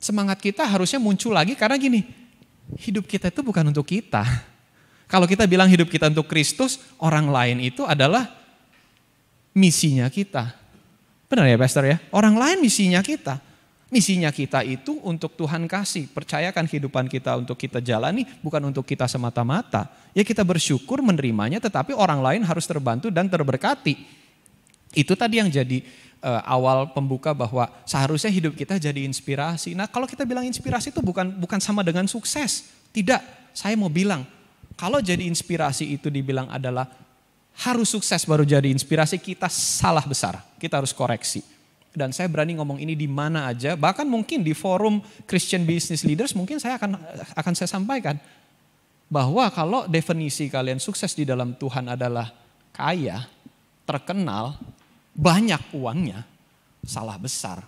Semangat kita harusnya muncul lagi karena gini, hidup kita itu bukan untuk kita. Kalau kita bilang hidup kita untuk Kristus, orang lain itu adalah misinya kita. Benar ya Pastor ya? Orang lain misinya kita. Misinya kita itu untuk Tuhan kasih. Percayakan kehidupan kita untuk kita jalani, bukan untuk kita semata-mata. Ya kita bersyukur menerimanya, tetapi orang lain harus terbantu dan terberkati. Itu tadi yang jadi awal pembuka bahwa seharusnya hidup kita jadi inspirasi. Nah kalau kita bilang inspirasi itu bukan sama dengan sukses. Tidak, saya mau bilang kalau jadi inspirasi itu dibilang adalah harus sukses baru jadi inspirasi, kita salah besar. Kita harus koreksi. Dan saya berani ngomong ini di mana aja, bahkan mungkin di forum Christian Business Leaders mungkin saya akan saya sampaikan. Bahwa kalau definisi kalian sukses di dalam Tuhan adalah kaya, terkenal, banyak uangnya, salah besar.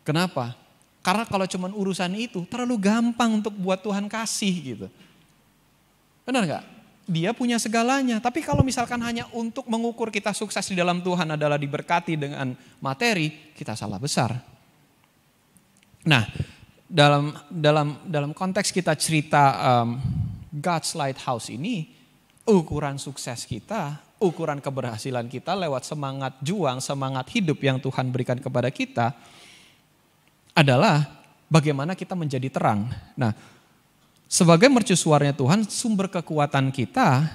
Kenapa? Karena kalau cuma urusan itu terlalu gampang untuk buat Tuhan kasih gitu. Benar gak? Dia punya segalanya, tapi kalau misalkan hanya untuk mengukur kita sukses di dalam Tuhan adalah diberkati dengan materi, kita salah besar. Nah, dalam konteks kita cerita God's Lighthouse ini, ukuran sukses kita, ukuran keberhasilan kita lewat semangat juang, semangat hidup yang Tuhan berikan kepada kita adalah bagaimana kita menjadi terang. Nah, sebagai mercusuarnya Tuhan, sumber kekuatan kita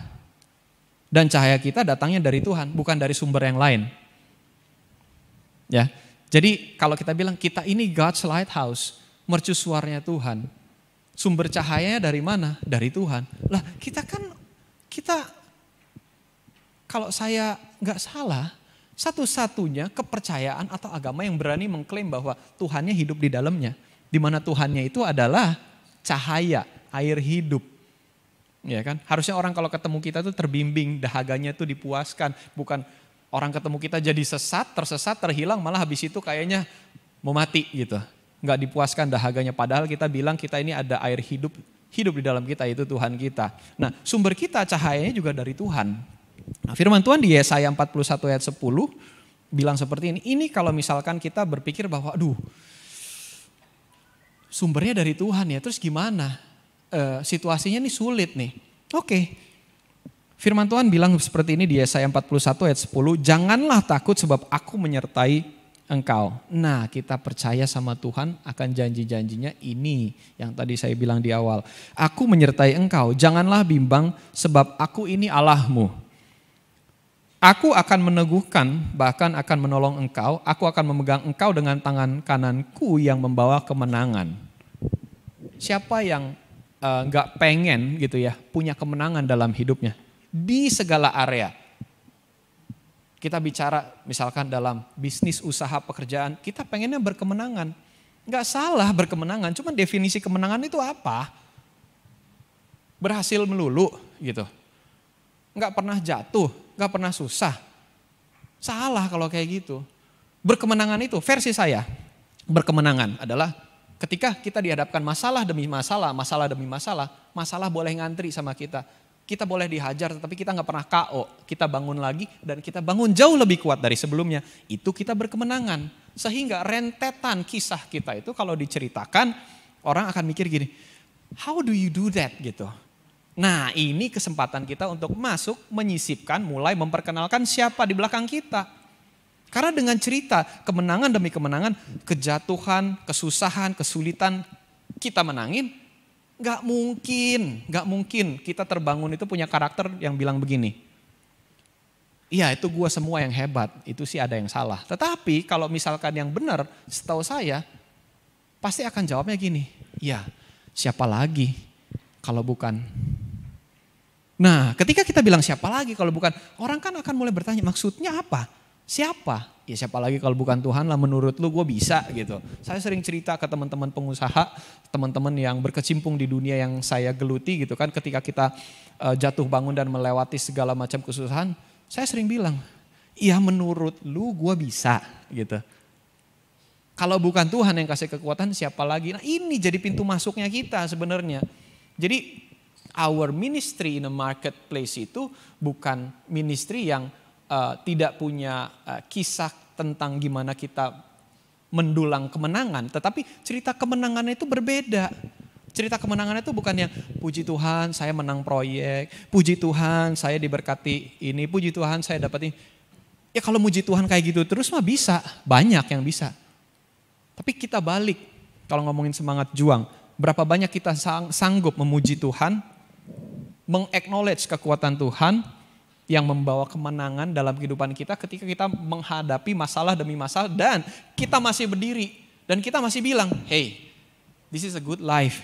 dan cahaya kita datangnya dari Tuhan, bukan dari sumber yang lain. Ya, jadi kalau kita bilang kita ini God's Lighthouse, mercusuarnya Tuhan, sumber cahayanya dari mana? Dari Tuhan. Lah kita kalau saya nggak salah, satu-satunya kepercayaan atau agama yang berani mengklaim bahwa Tuhannya hidup di dalamnya, di mana Tuhannya itu adalah cahaya, air hidup. Ya kan? Harusnya orang kalau ketemu kita tuh terbimbing, dahaganya tuh dipuaskan. Bukan orang ketemu kita jadi tersesat, terhilang, malah habis itu kayaknya mau mati gitu. Nggak dipuaskan dahaganya. Padahal kita bilang kita ini ada air hidup di dalam kita, itu Tuhan kita. Nah sumber kita cahayanya juga dari Tuhan. Nah, firman Tuhan di Yesaya 41 ayat 10 bilang seperti ini. Ini kalau misalkan kita berpikir bahwa aduh sumbernya dari Tuhan ya, terus gimana? Situasinya ini sulit nih. Oke. Firman Tuhan bilang seperti ini di Yesaya 41 ayat 10, janganlah takut sebab aku menyertai engkau. Nah kita percaya sama Tuhan akan janji-janjinya ini yang tadi saya bilang di awal. Aku menyertai engkau, janganlah bimbang sebab aku ini Allahmu. Aku akan meneguhkan, bahkan akan menolong engkau, aku akan memegang engkau dengan tangan kananku yang membawa kemenangan. Siapa yang gak pengen gitu ya punya kemenangan dalam hidupnya di segala area. Kita bicara misalkan dalam bisnis, usaha, pekerjaan, kita pengennya berkemenangan. Gak salah berkemenangan, cuman definisi kemenangan itu apa? Berhasil melulu gitu. Gak pernah jatuh, gak pernah susah. Salah kalau kayak gitu. Berkemenangan itu versi saya, berkemenangan adalah ketika kita dihadapkan masalah demi masalah, masalah demi masalah, masalah boleh ngantri sama kita. Kita boleh dihajar tetapi kita gak pernah KO. Kita bangun lagi dan kita bangun jauh lebih kuat dari sebelumnya. Itu kita berkemenangan. Sehingga rentetan kisah kita itu kalau diceritakan orang akan mikir gini, how do you do that gitu. Nah ini kesempatan kita untuk masuk, menyisipkan, mulai memperkenalkan siapa di belakang kita. Karena dengan cerita kemenangan demi kemenangan, kejatuhan, kesusahan, kesulitan kita menangin, gak mungkin kita terbangun itu punya karakter yang bilang begini. Iya itu gue semua yang hebat, itu sih ada yang salah. Tetapi kalau misalkan yang benar, setahu saya pasti akan jawabnya gini, ya siapa lagi kalau bukan. Nah ketika kita bilang siapa lagi kalau bukan, orang kan akan mulai bertanya maksudnya apa? Siapa? Ya siapa lagi kalau bukan Tuhan lah, menurut lu gue bisa gitu. Saya sering cerita ke teman-teman pengusaha, teman-teman yang berkecimpung di dunia yang saya geluti gitu kan. Ketika kita jatuh bangun dan melewati segala macam kesusahan, saya sering bilang, ya menurut lu gue bisa gitu. Kalau bukan Tuhan yang kasih kekuatan siapa lagi? Nah ini jadi pintu masuknya kita sebenarnya. Jadi our ministry in a marketplace itu bukan ministry yang tidak punya kisah tentang gimana kita mendulang kemenangan. Tetapi cerita kemenangan itu berbeda. Cerita kemenangan itu bukan yang puji Tuhan saya menang proyek, puji Tuhan saya diberkati ini, puji Tuhan saya dapat ini. Ya kalau muji Tuhan kayak gitu terus mah bisa, banyak yang bisa. Tapi kita balik, kalau ngomongin semangat juang, berapa banyak kita sanggup memuji Tuhan, meng-acknowledge kekuatan Tuhan yang membawa kemenangan dalam kehidupan kita ketika kita menghadapi masalah demi masalah dan kita masih berdiri dan kita masih bilang, hey, this is a good life.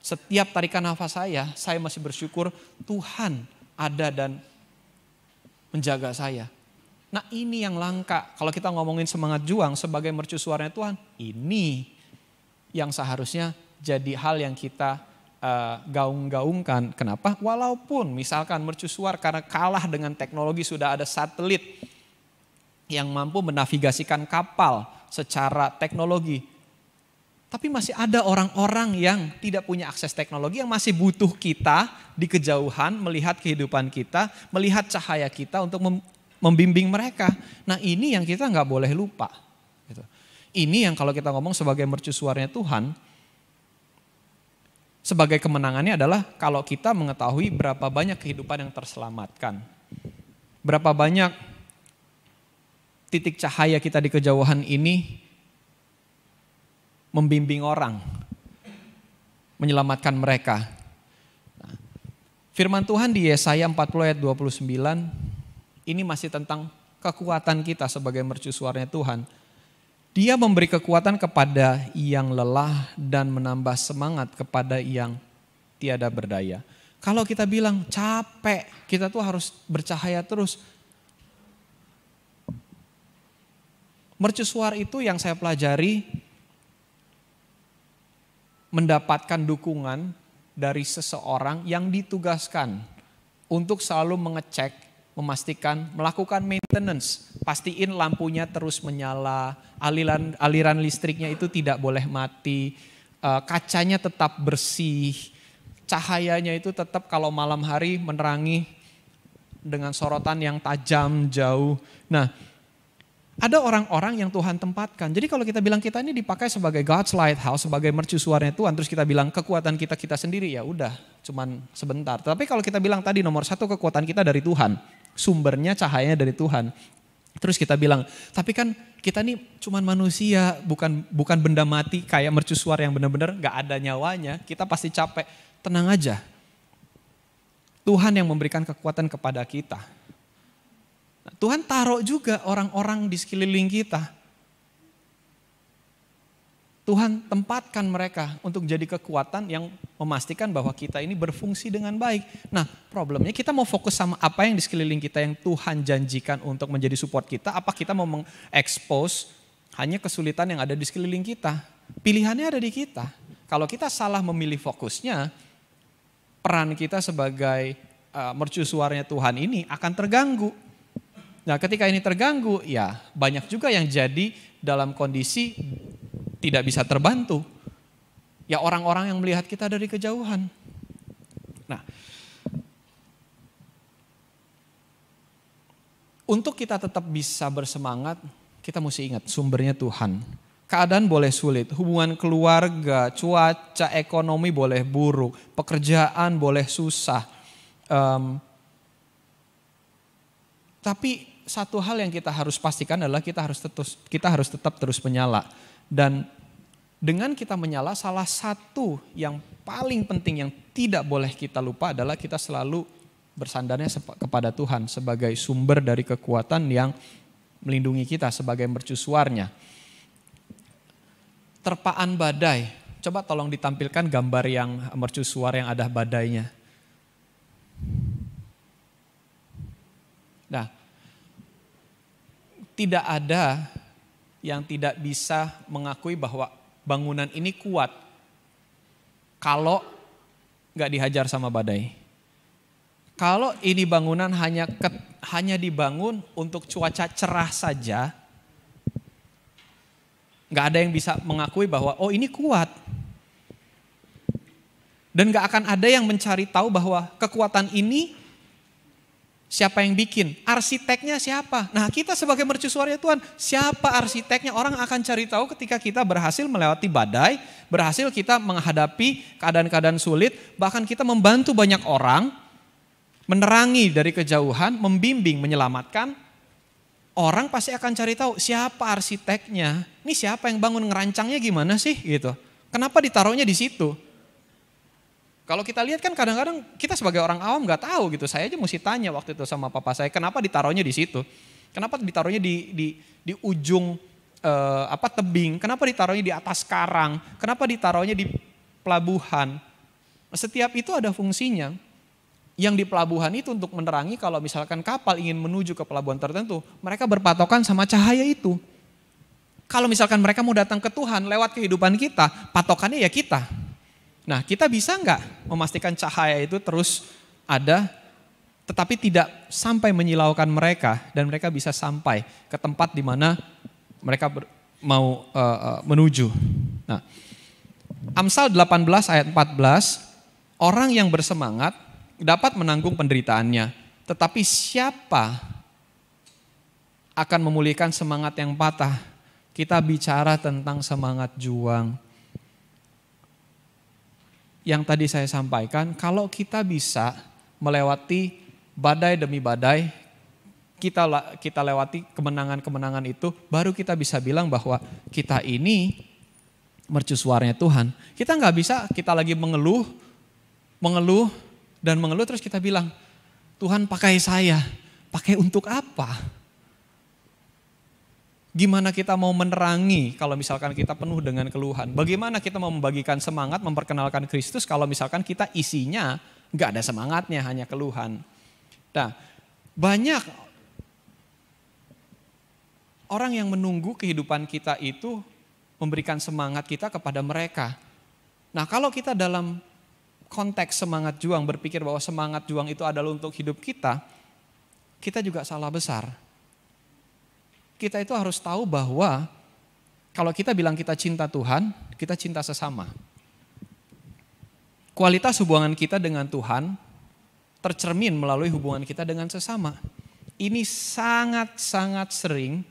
Setiap tarikan nafas saya masih bersyukur Tuhan ada dan menjaga saya. Nah ini yang langka, kalau kita ngomongin semangat juang sebagai mercusuarnya Tuhan, ini yang seharusnya jadi hal yang kita gaung-gaungkan. Kenapa? Walaupun misalkan mercusuar karena kalah dengan teknologi, sudah ada satelit yang mampu menavigasikan kapal secara teknologi. Tapi masih ada orang-orang yang tidak punya akses teknologi, yang masih butuh kita di kejauhan, melihat kehidupan kita, melihat cahaya kita untuk membimbing mereka. Nah ini yang kita nggak boleh lupa. Gitu. Ini yang kalau kita ngomong sebagai mercusuarnya Tuhan, sebagai kemenangannya adalah kalau kita mengetahui berapa banyak kehidupan yang terselamatkan. Berapa banyak titik cahaya kita di kejauhan ini membimbing orang, menyelamatkan mereka. Nah, firman Tuhan di Yesaya 40 ayat 29, ini masih tentang kekuatan kita sebagai mercusuarnya Tuhan. Dia memberi kekuatan kepada yang lelah dan menambah semangat kepada yang tiada berdaya. Kalau kita bilang capek, kita tuh harus bercahaya terus. Mercusuar itu yang saya pelajari mendapatkan dukungan dari seseorang yang ditugaskan untuk selalu mengecek, memastikan, melakukan maintenance, pastiin lampunya terus menyala, aliran listriknya itu tidak boleh mati, kacanya tetap bersih, cahayanya itu tetap kalau malam hari menerangi dengan sorotan yang tajam jauh. Nah, ada orang-orang yang Tuhan tempatkan. Jadi kalau kita bilang kita ini dipakai sebagai God's lighthouse, sebagai mercusuarnya Tuhan, terus kita bilang kekuatan kita sendiri, ya udah, cuman sebentar. Tapi kalau kita bilang tadi nomor satu kekuatan kita dari Tuhan, sumbernya cahayanya dari Tuhan. Terus kita bilang, tapi kan kita ini cuman manusia, bukan benda mati kayak mercusuar yang benar-benar gak ada nyawanya. Kita pasti capek. Tenang aja. Tuhan yang memberikan kekuatan kepada kita. Nah, Tuhan taruh juga orang-orang di sekeliling kita. Tuhan tempatkan mereka untuk jadi kekuatan yang memastikan bahwa kita ini berfungsi dengan baik. Nah, problemnya kita mau fokus sama apa yang di sekeliling kita yang Tuhan janjikan untuk menjadi support kita, apa kita mau mengekspos hanya kesulitan yang ada di sekeliling kita. Pilihannya ada di kita. Kalau kita salah memilih fokusnya, peran kita sebagai mercusuarnya Tuhan ini akan terganggu. Nah, ketika ini terganggu, ya banyak juga yang jadi dalam kondisi tidak bisa terbantu. Ya orang-orang yang melihat kita dari kejauhan. Nah, untuk kita tetap bisa bersemangat, kita mesti ingat sumbernya Tuhan. Keadaan boleh sulit, hubungan keluarga, cuaca, ekonomi boleh buruk, pekerjaan boleh susah. Tapi satu hal yang kita harus pastikan adalah kita harus tetap terus menyala. Dan dengan kita menyala, salah satu yang paling penting yang tidak boleh kita lupa adalah kita selalu bersandarnya kepada Tuhan sebagai sumber dari kekuatan yang melindungi kita sebagai mercusuarnya. Terpaan badai, coba tolong ditampilkan gambar yang mercusuar yang ada badainya. Nah, tidak ada yang tidak bisa mengakui bahwa bangunan ini kuat kalau gak dihajar sama badai. Kalau ini bangunan hanya dibangun untuk cuaca cerah saja, gak ada yang bisa mengakui bahwa oh ini kuat. Dan gak akan ada yang mencari tahu bahwa kekuatan ini siapa yang bikin? Arsiteknya siapa? Nah kita sebagai mercusuarnya Tuhan, siapa arsiteknya? Orang akan cari tahu ketika kita berhasil melewati badai, berhasil kita menghadapi keadaan-keadaan sulit, bahkan kita membantu banyak orang, menerangi dari kejauhan, membimbing, menyelamatkan. orang pasti akan cari tahu siapa arsiteknya, ini siapa yang bangun, ngerancangnya gimana sih gitu. Kenapa ditaruhnya di situ? Kalau kita lihat kan kadang-kadang kita sebagai orang awam nggak tahu gitu. Saya aja mesti tanya waktu itu sama papa saya, kenapa ditaruhnya di situ? Kenapa ditaruhnya di ujung tebing? Kenapa ditaruhnya di atas karang? Kenapa ditaruhnya di pelabuhan? Setiap itu ada fungsinya. Yang di pelabuhan itu untuk menerangi kalau misalkan kapal ingin menuju ke pelabuhan tertentu, mereka berpatokan sama cahaya itu. Kalau misalkan mereka mau datang ke Tuhan lewat kehidupan kita, patokannya ya kita. Nah, kita bisa nggak memastikan cahaya itu terus ada, tetapi tidak sampai menyilaukan mereka dan mereka bisa sampai ke tempat di mana mereka mau menuju. Nah, Amsal 18 ayat 14, orang yang bersemangat dapat menanggung penderitaannya, tetapi siapa akan memulihkan semangat yang patah? Kita bicara tentang semangat juang. Yang tadi saya sampaikan, kalau kita bisa melewati badai demi badai, kita lewati kemenangan-kemenangan itu, baru kita bisa bilang bahwa kita ini mercusuarnya Tuhan. Kita nggak bisa, kita lagi mengeluh terus kita bilang, Tuhan pakai saya, pakai untuk apa? Gimana kita mau menerangi kalau misalkan kita penuh dengan keluhan? Bagaimana kita mau membagikan semangat, memperkenalkan Kristus kalau misalkan kita isinya nggak ada semangatnya, hanya keluhan. Nah, banyak orang yang menunggu kehidupan kita itu memberikan semangat kita kepada mereka. Nah, kalau kita dalam konteks semangat juang berpikir bahwa semangat juang itu adalah untuk hidup kita juga salah besar. Kita itu harus tahu bahwa kalau kita bilang kita cinta Tuhan, kita cinta sesama. Kualitas hubungan kita dengan Tuhan tercermin melalui hubungan kita dengan sesama. Ini sangat-sangat sering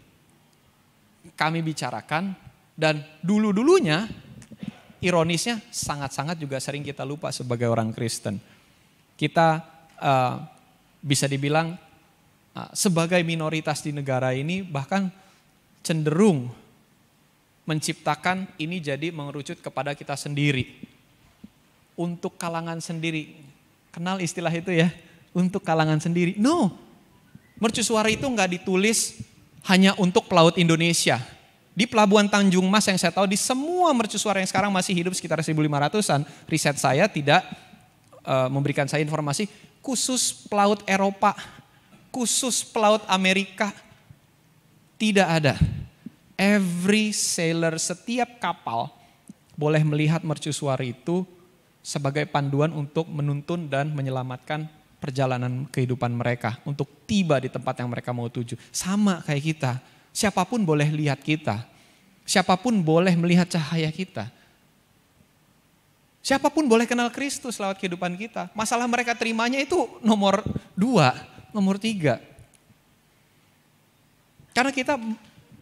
kami bicarakan dan dulu-dulunya ironisnya sangat-sangat juga sering kita lupa sebagai orang Kristen. Kita bisa dibilang sebagai minoritas di negara ini bahkan cenderung menciptakan ini jadi mengerucut kepada kita sendiri. Untuk kalangan sendiri. Kenal istilah itu ya? Untuk kalangan sendiri. No, mercusuar itu nggak ditulis hanya untuk pelaut Indonesia. Di Pelabuhan Tanjung Mas yang saya tahu, di semua mercusuar yang sekarang masih hidup sekitar 1.500-an, riset saya tidak memberikan saya informasi khusus pelaut Eropa, khusus pelaut Amerika, tidak ada. Every sailor, setiap kapal boleh melihat mercusuar itu sebagai panduan untuk menuntun dan menyelamatkan perjalanan kehidupan mereka, untuk tiba di tempat yang mereka mau tuju. Sama kayak kita, siapapun boleh lihat kita, siapapun boleh melihat cahaya kita. Siapapun boleh kenal Kristus lewat kehidupan kita. Masalah mereka terimanya itu nomor 2. Nomor 3, karena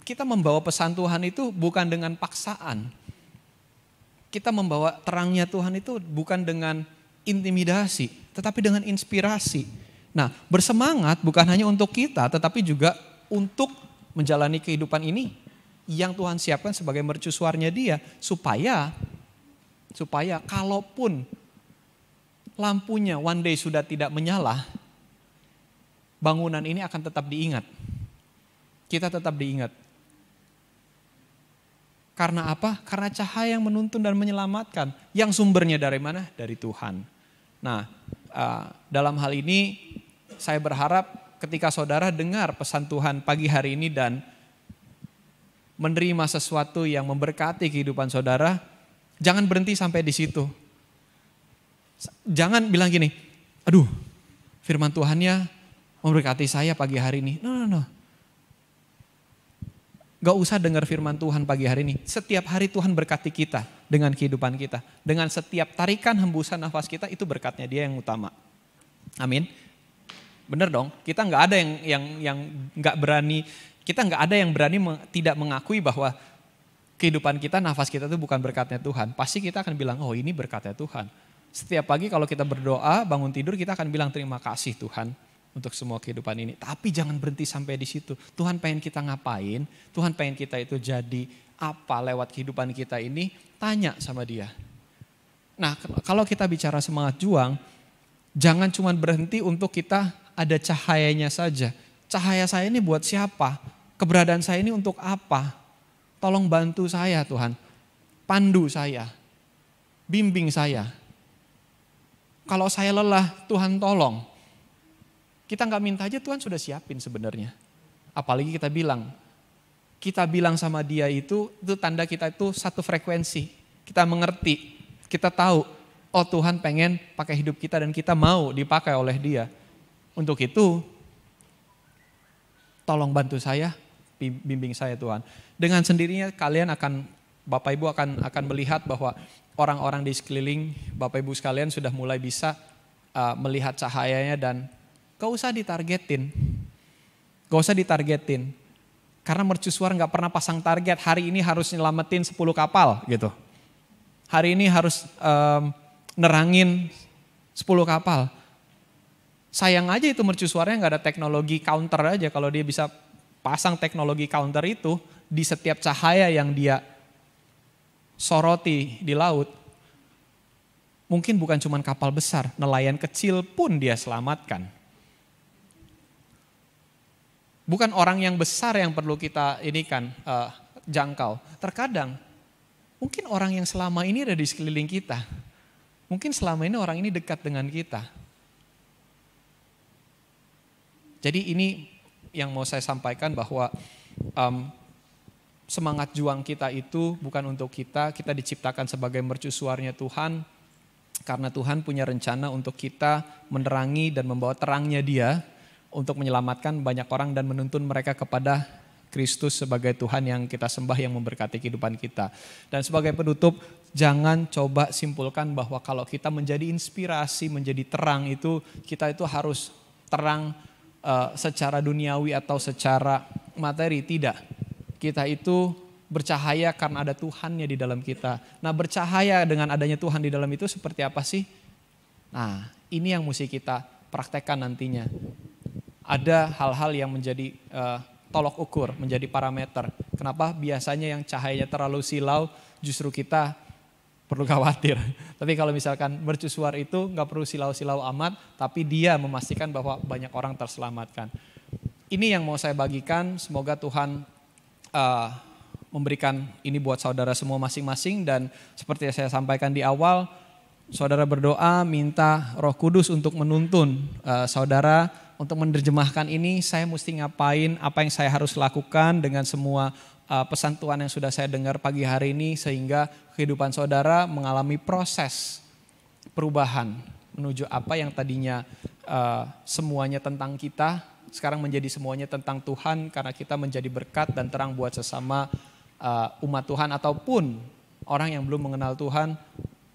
kita membawa pesan Tuhan itu bukan dengan paksaan. Kita membawa terangnya Tuhan itu bukan dengan intimidasi, tetapi dengan inspirasi. Nah, bersemangat bukan hanya untuk kita, tetapi juga untuk menjalani kehidupan ini yang Tuhan siapkan sebagai mercusuarnya Dia. Supaya kalaupun lampunya one day sudah tidak menyala, bangunan ini akan tetap diingat. Kita tetap diingat. Karena apa? Karena cahaya yang menuntun dan menyelamatkan. Yang sumbernya dari mana? Dari Tuhan. Nah, dalam hal ini saya berharap ketika saudara dengar pesan Tuhan pagi hari ini dan menerima sesuatu yang memberkati kehidupan saudara, jangan berhenti sampai di situ. Jangan bilang gini, aduh firman Tuhannya memberkati saya pagi hari ini. No. Gak usah dengar firman Tuhan pagi hari ini. Setiap hari Tuhan berkati kita dengan kehidupan kita. Dengan setiap tarikan hembusan nafas kita, itu berkatnya Dia yang utama. Amin. Bener dong, kita gak ada yang gak berani, kita gak ada yang berani tidak mengakui bahwa kehidupan kita, nafas kita itu bukan berkatnya Tuhan. Pasti kita akan bilang, oh ini berkatnya Tuhan. Setiap pagi kalau kita berdoa, bangun tidur, kita akan bilang terima kasih Tuhan untuk semua kehidupan ini. Tapi jangan berhenti sampai di situ. Tuhan pengen kita ngapain, Tuhan pengen kita itu jadi apa lewat kehidupan kita ini, tanya sama Dia. Nah, kalau kita bicara semangat juang, jangan cuma berhenti untuk kita ada cahayanya saja. Cahaya saya ini buat siapa? Keberadaan saya ini untuk apa? Tolong bantu saya Tuhan. Pandu saya. Bimbing saya. Kalau saya lelah, Tuhan tolong. Kita nggak minta aja, Tuhan sudah siapin sebenarnya. Apalagi kita bilang sama Dia itu tanda kita itu satu frekuensi. Kita mengerti, kita tahu, oh Tuhan pengen pakai hidup kita dan kita mau dipakai oleh Dia. Untuk itu, tolong bantu saya, bimbing saya Tuhan. Dengan sendirinya kalian Bapak Ibu akan melihat bahwa orang-orang di sekeliling Bapak Ibu sekalian sudah mulai bisa melihat cahayanya dan gak usah ditargetin. Karena mercusuar gak pernah pasang target, hari ini harus nyelamatin 10 kapal gitu. Hari ini harus nerangin 10 kapal. Sayang aja itu mercusuarnya gak ada teknologi counter aja. Kalau dia bisa pasang teknologi counter itu di setiap cahaya yang dia soroti di laut. Mungkin bukan cuma kapal besar, nelayan kecil pun dia selamatkan. Bukan orang yang besar yang perlu kita jangkau. Terkadang mungkin orang yang selama ini ada di sekeliling kita. Mungkin selama ini orang ini dekat dengan kita. Jadi ini yang mau saya sampaikan bahwa semangat juang kita itu bukan untuk kita diciptakan sebagai mercusuarnya Tuhan. Karena Tuhan punya rencana untuk kita menerangi dan membawa terangnya Dia untuk menyelamatkan banyak orang dan menuntun mereka kepada Kristus sebagai Tuhan yang kita sembah, yang memberkati kehidupan kita. Dan sebagai penutup, jangan coba simpulkan bahwa kalau kita menjadi inspirasi, menjadi terang itu, kita itu harus terang secara duniawi atau secara materi. Tidak, kita itu bercahaya karena ada Tuhannya di dalam kita. Nah, bercahaya dengan adanya Tuhan di dalam itu seperti apa sih? Nah, ini yang mesti kita praktekkan nantinya. Ada hal-hal yang menjadi tolok ukur, menjadi parameter. Kenapa biasanya yang cahayanya terlalu silau justru kita perlu khawatir. Tapi kalau misalkan mercusuar itu nggak perlu silau-silau amat, tapi dia memastikan bahwa banyak orang terselamatkan. Ini yang mau saya bagikan, semoga Tuhan memberikan ini buat saudara semua masing-masing. Dan seperti yang saya sampaikan di awal, saudara berdoa minta Roh Kudus untuk menuntun saudara untuk menerjemahkan ini. Saya mesti ngapain, apa yang saya harus lakukan dengan semua pesan Tuhan yang sudah saya dengar pagi hari ini, sehingga kehidupan saudara mengalami proses perubahan menuju apa yang tadinya semuanya tentang kita, sekarang menjadi semuanya tentang Tuhan, karena kita menjadi berkat dan terang buat sesama umat Tuhan, ataupun orang yang belum mengenal Tuhan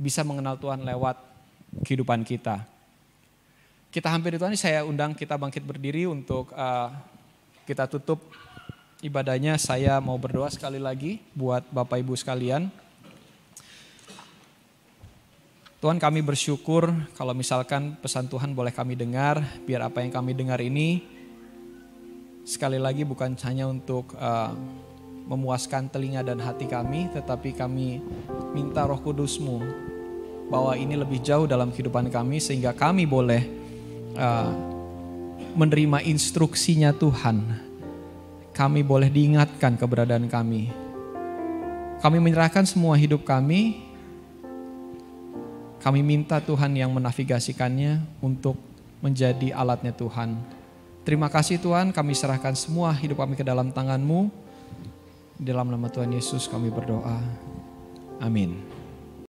bisa mengenal Tuhan lewat kehidupan kita. Kita hampir itu nih, saya undang kita bangkit berdiri untuk kita tutup ibadahnya. Saya mau berdoa sekali lagi buat Bapak Ibu sekalian. Tuhan, kami bersyukur kalau misalkan pesan Tuhan boleh kami dengar, biar apa yang kami dengar ini sekali lagi bukan hanya untuk memuaskan telinga dan hati kami, tetapi kami minta Roh Kudus-Mu bahwa ini lebih jauh dalam kehidupan kami, sehingga kami boleh menerima instruksinya Tuhan. Kami boleh diingatkan keberadaan kami. Kami menyerahkan semua hidup kami. Kami minta Tuhan yang menavigasikannya untuk menjadi alatnya Tuhan. Terima kasih Tuhan, kami serahkan semua hidup kami ke dalam tangan-Mu. Di dalam nama Tuhan Yesus kami berdoa. Amin.